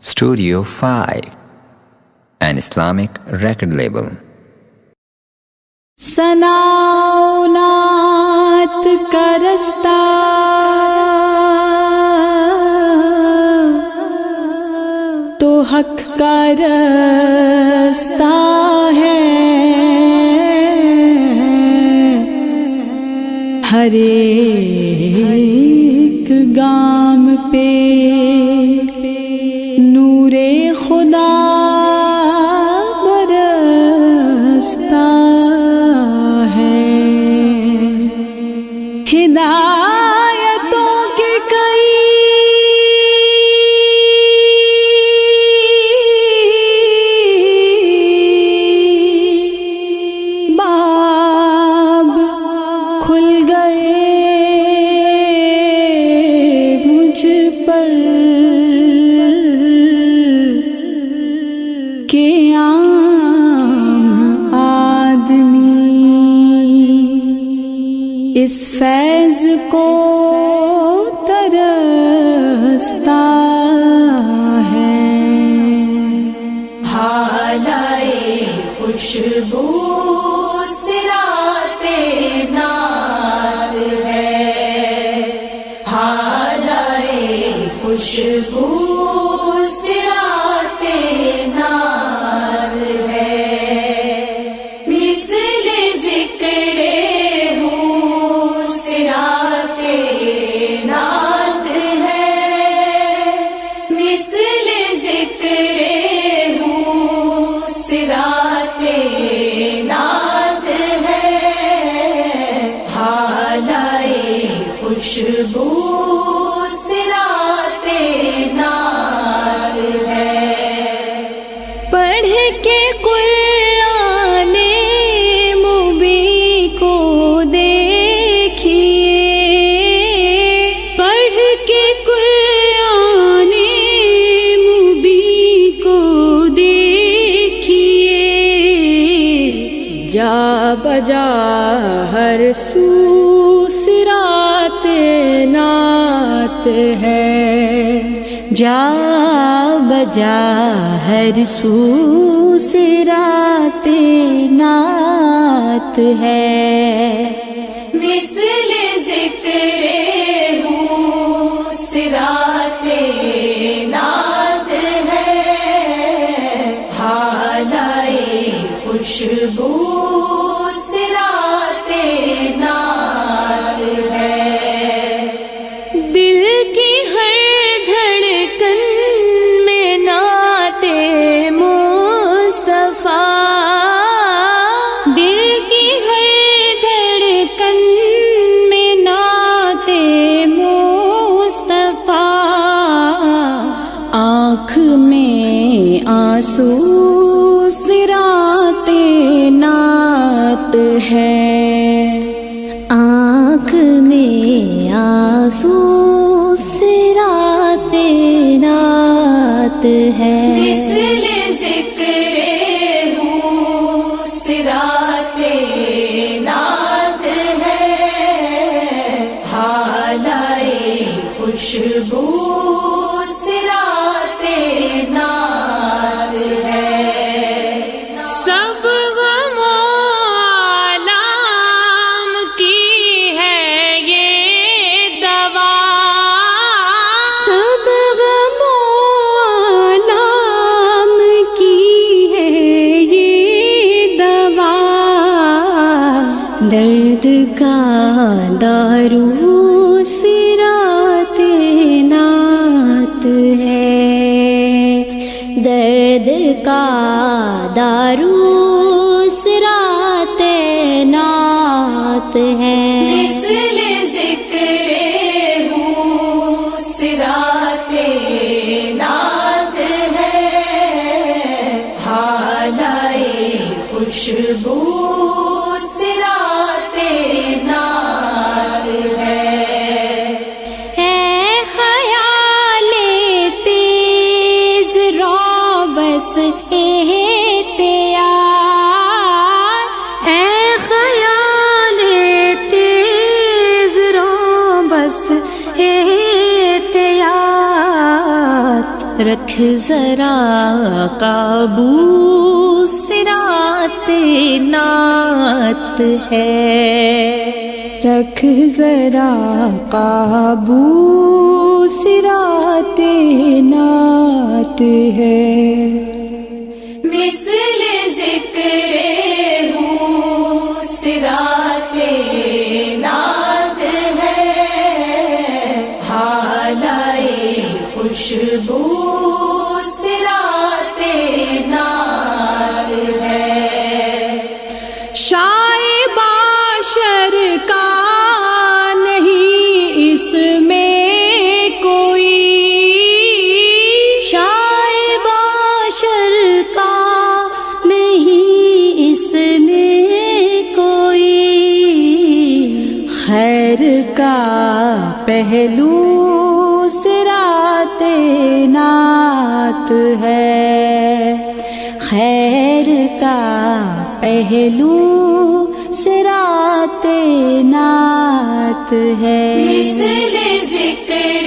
Studio 5, an Islamic record label. سناؤنات کا رستہ تو حق کا رستہ ہے، ہر ایک گام پہ نور خدا برستا ہے، ہدایتوں کے کئی باب کھل گئے مجھ پر کہ عام آدمی اس فیض کو ترستا ہے، حالائے خوشبو صراط نار ہے، حالائے خوشبو صراط نار ہے، مثل ذکر ہوں صراط نات ہے، مثل ذکر ہوں صراط نات ہے، حالائے خوشبو صراط نار ہے۔ پڑھ کے قرآن مبین کو دیکھیے، پڑھ کے قرآن مبین کو دیکھیے، جا بجا ہر سو صراط نات ہے، جا بجا ہر سو صراط نات ہے، مثل ذکر ہوں صراط نات ہے، حالائے خوشبو صراط نار ہے، دل کی ہر دھڑکن میں نعت مصطفیٰ، دل کی ہر دھڑکن میں نعت مصطفیٰ، آنکھ میں آنسو صراط نات ہے، آنکھ میں آنسو صراط نات ہے، مثل ذکر ہوں صراط نات ہے، حالائے خوشبو صراط نار ہے، سب غم و آلام کی ہے یہ دوا، سب غم و آلام کی ہے یہ دوا، درد کا دارو صراط نات ہے، درد کا دارو صراط نات ہے، مثل ذکر ہوں صراط نات ہے، حالائے خوشبو صراط نار ہے، رکھ ذرا قابو صراط نعت ہے، رکھ ذرا قابو صراط نعت ہے، مثل ذکر ہوں صراط نعت ہے، حالائے خوشبو صراط نعت ہے، شائبہ شر کا نہیں اس میں کوئی، شائبہ شر کا نہیں اس میں کوئی، خیر کا پہلو صراط نعت ہے، خیر کا پہلو صراط نعت ہے، مثل ذکر